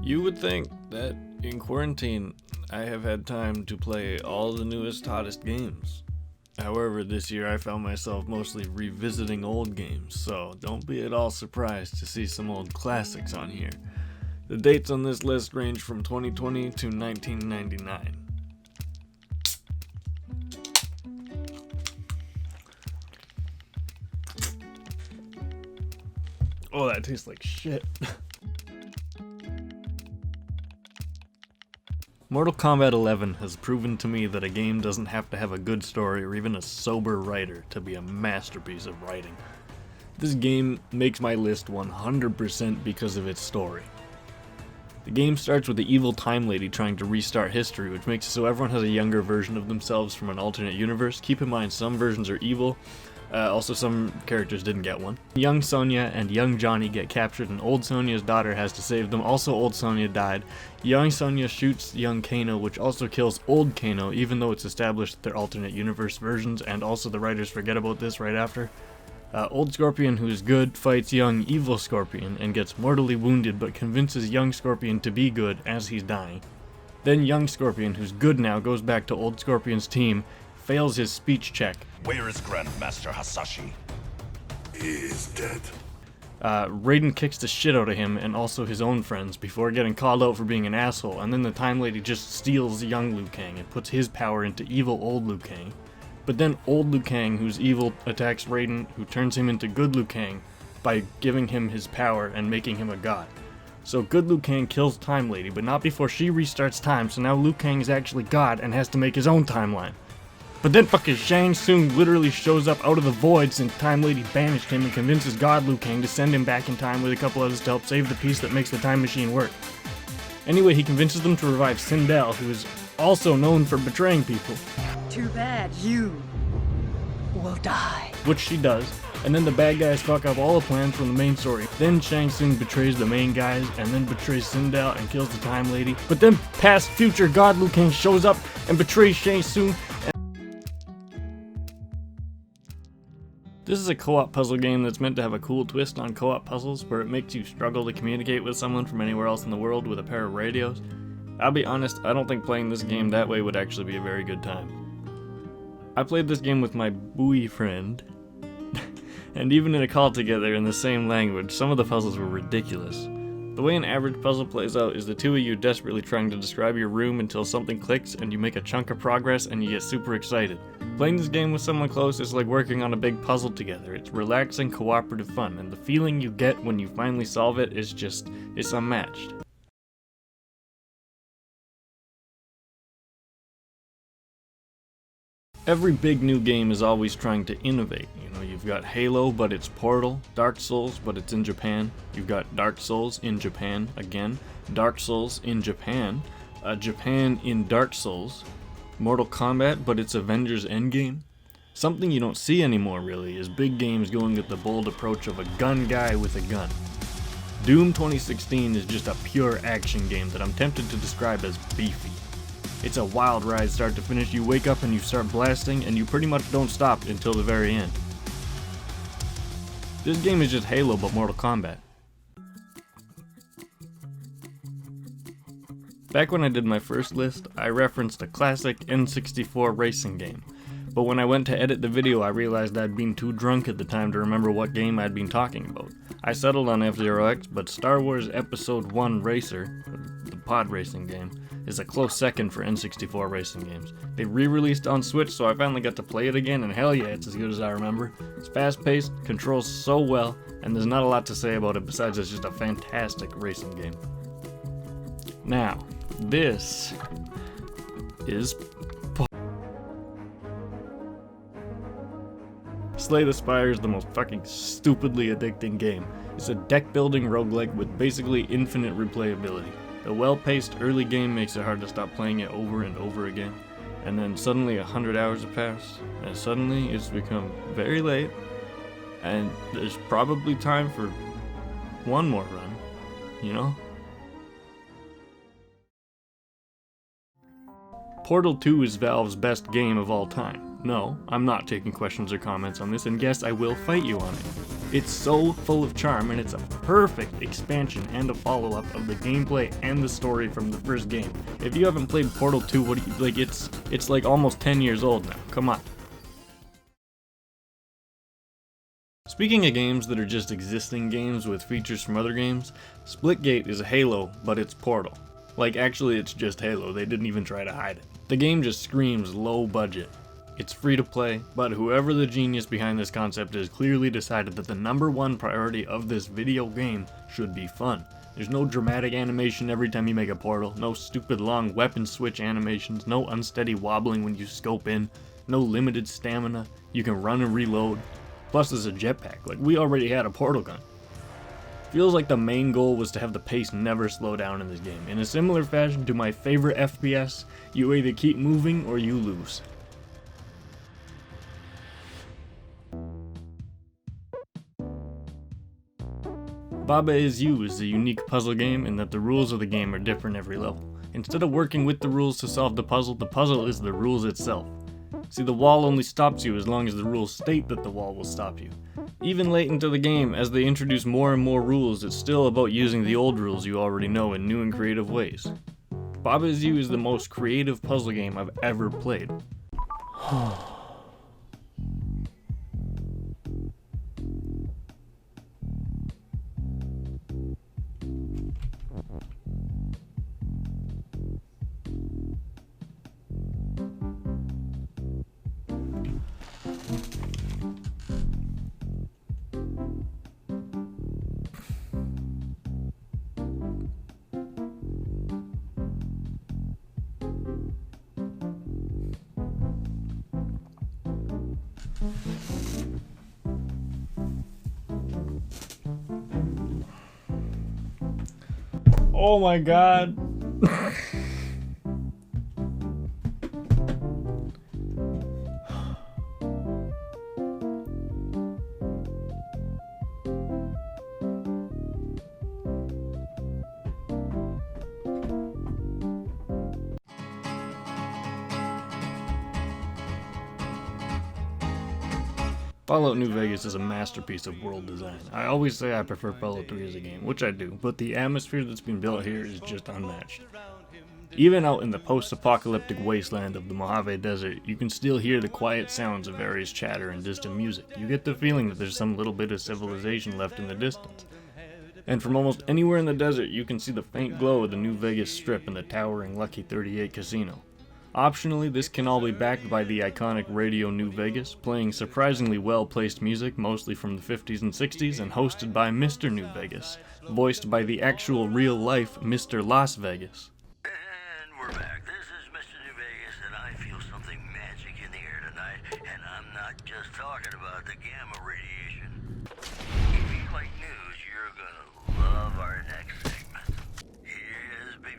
You would think that in quarantine I have had time to play all the newest, hottest games. However, this year I found myself mostly revisiting old games, so don't be at all surprised to see some old classics on here. The dates on this list range from 2020 to 1999. Oh, that tastes like shit. Mortal Kombat 11 has proven to me that a game doesn't have to have a good story or even a sober writer to be a masterpiece of writing. This game makes my list 100% because of its story. The game starts with the evil time lady trying to restart history, which makes it so everyone has a younger version of themselves from an alternate universe. Keep in mind, some versions are evil. Also, some characters didn't get one. Young Sonya and young Johnny get captured and old Sonya's daughter has to save them. Also, old Sonya died. Young Sonya shoots young Kano, which also kills old Kano, even though it's established that they're alternate universe versions, and also the writers forget about this right after. Old Scorpion, who's good, fights young evil Scorpion and gets mortally wounded but convinces young Scorpion to be good as he's dying. Then young Scorpion, who's good now, goes back to old Scorpion's team, fails his speech check. Where is Grandmaster Hasashi? He is dead. Raiden kicks the shit out of him and also his own friends before getting called out for being an asshole, and then the Time Lady just steals young Liu Kang and puts his power into evil old Liu Kang. But then old Liu Kang, who's evil, attacks Raiden, who turns him into good Liu Kang by giving him his power and making him a god. So good Liu Kang kills Time Lady, but not before she restarts time, so now Liu Kang is actually god and has to make his own timeline. But then fucking Shang Tsung literally shows up out of the void since Time Lady banished him and convinces God Liu Kang to send him back in time with a couple others to help save the piece that makes the time machine work. Anyway, he convinces them to revive Sindel, who is also known for betraying people. Too bad you will die. Which she does, and then the bad guys fuck up all the plans from the main story. Then Shang Tsung betrays the main guys, and then betrays Sindel and kills the Time Lady. But then past future God Liu Kang shows up and betrays Shang Tsung. This is a co-op puzzle game that's meant to have a cool twist on co-op puzzles, where it makes you struggle to communicate with someone from anywhere else in the world with a pair of radios. I'll be honest, I don't think playing this game that way would actually be a very good time. I played this game with my boyfriend, and even in a call together in the same language, some of the puzzles were ridiculous. The way an average puzzle plays out is the two of you desperately trying to describe your room until something clicks and you make a chunk of progress and you get super excited. Playing this game with someone close is like working on a big puzzle together. It's relaxing, cooperative fun, and the feeling you get when you finally solve it is just, it's unmatched. Every big new game is always trying to innovate. You know, you've got Halo, but it's Portal, Dark Souls, but it's in Japan. You've got Dark Souls in Japan again, Dark Souls in Japan, Japan in Dark Souls, Mortal Kombat, but it's Avengers Endgame. Something you don't see anymore really is big games going with the bold approach of a gun guy with a gun. Doom 2016 is just a pure action game that I'm tempted to describe as beefy. It's a wild ride start to finish. You wake up and you start blasting and you pretty much don't stop until the very end. This game is just Halo but Mortal Kombat. Back when I did my first list, I referenced a classic N64 racing game. But when I went to edit the video, I realized I'd been too drunk at the time to remember what game I'd been talking about. I settled on F-Zero X, but Star Wars Episode 1 Racer, the pod racing game, is a close second for N64 racing games. They re-released on Switch, so I finally got to play it again, and hell yeah, it's as good as I remember. It's fast-paced, controls so well, and there's not a lot to say about it besides it's just a fantastic racing game. Now, this is Slay the Spire is the most fucking stupidly addicting game. It's a deck-building roguelike with basically infinite replayability. The well-paced early game makes it hard to stop playing it over and over again, and then suddenly 100 hours have passed, and suddenly it's become very late, and there's probably time for one more run, you know? Portal 2 is Valve's best game of all time. No, I'm not taking questions or comments on this, and yes, I will fight you on it. It's so full of charm, and it's a perfect expansion and a follow-up of the gameplay and the story from the first game. If you haven't played Portal 2, what do you like? It's like almost 10 years old now. Come on. Speaking of games that are just existing games with features from other games, Splitgate is a Halo, but it's Portal. Like, actually, it's just Halo. They didn't even try to hide it. The game just screams low budget. It's free to play, but whoever the genius behind this concept is clearly decided that the #1 priority of this video game should be fun. There's no dramatic animation every time you make a portal, no stupid long weapon switch animations, no unsteady wobbling when you scope in, no limited stamina, you can run and reload. Plus there's a jetpack, like we already had a portal gun. Feels like the main goal was to have the pace never slow down in this game. In a similar fashion to my favorite FPS, you either keep moving or you lose. Baba Is You is a unique puzzle game in that the rules of the game are different every level. Instead of working with the rules to solve the puzzle is the rules itself. See, the wall only stops you as long as the rules state that the wall will stop you. Even late into the game, as they introduce more and more rules, it's still about using the old rules you already know in new and creative ways. Baba Is You is the most creative puzzle game I've ever played. Oh my god. Fallout New Vegas is a masterpiece of world design. I always say I prefer Fallout 3 as a game, which I do, but the atmosphere that's been built here is just unmatched. Even out in the post-apocalyptic wasteland of the Mojave Desert, you can still hear the quiet sounds of various chatter and distant music. You get the feeling that there's some little bit of civilization left in the distance. And from almost anywhere in the desert, you can see the faint glow of the New Vegas Strip and the towering Lucky 38 casino. Optionally, this can all be backed by the iconic Radio New Vegas, playing surprisingly well-placed music, mostly from the 50s and 60s, and hosted by Mr. New Vegas, voiced by the actual real-life Mr. Las Vegas. And we're back. This is Mr. New Vegas, and I feel something magic in the air tonight, and I'm not just talking about the gamma radiation. If you like news, you're gonna love our next segment. Here's Bing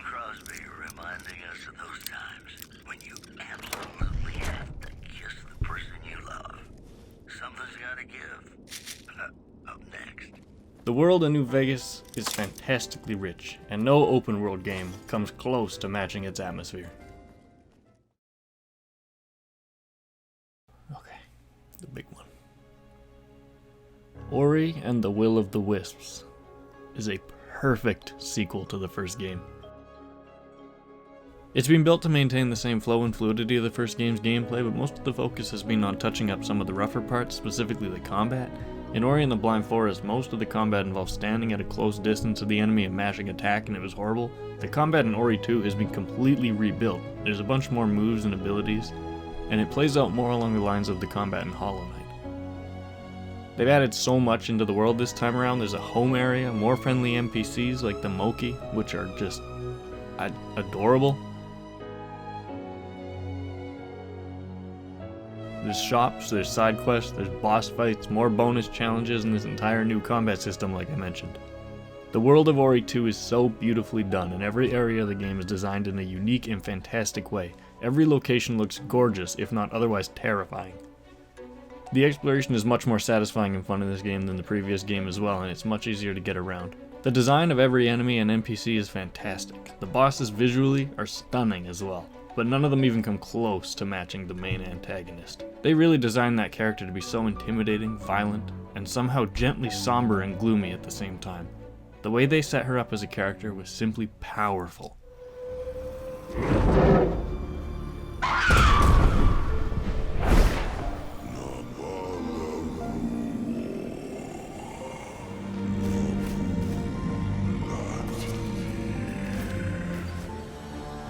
Crosby reminding us of those times when you absolutely have to kiss the person you love. Something's gotta give. Up next. The world in New Vegas is fantastically rich, and no open-world game comes close to matching its atmosphere. Okay, the big one. Ori and the Will of the Wisps is a perfect sequel to the first game. It's been built to maintain the same flow and fluidity of the first game's gameplay, but most of the focus has been on touching up some of the rougher parts, specifically the combat. In Ori and the Blind Forest, most of the combat involves standing at a close distance of the enemy and mashing attack, and it was horrible. The combat in Ori 2 has been completely rebuilt. There's a bunch more moves and abilities, and it plays out more along the lines of the combat in Hollow Knight. They've added so much into the world this time around. There's a home area, more friendly NPCs like the Moki, which are just adorable. There's shops, there's side quests, there's boss fights, more bonus challenges, and this entire new combat system like I mentioned. The world of Ori 2 is so beautifully done, and every area of the game is designed in a unique and fantastic way. Every location looks gorgeous, if not otherwise terrifying. The exploration is much more satisfying and fun in this game than the previous game as well, and it's much easier to get around. The design of every enemy and NPC is fantastic. The bosses visually are stunning as well. but none of them even come close to matching the main antagonist. They really designed that character to be so intimidating, violent, and somehow gently somber and gloomy at the same time. The way they set her up as a character was simply powerful.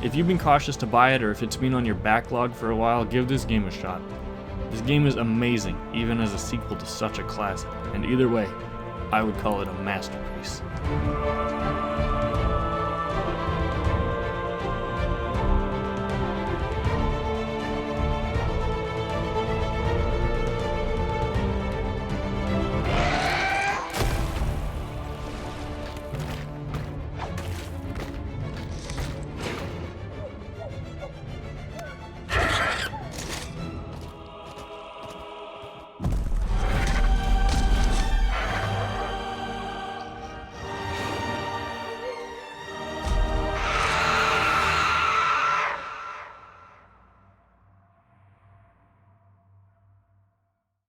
If you've been cautious to buy it, or if it's been on your backlog for a while, give this game a shot. This game is amazing, even as a sequel to such a classic, and either way, I would call it a masterpiece.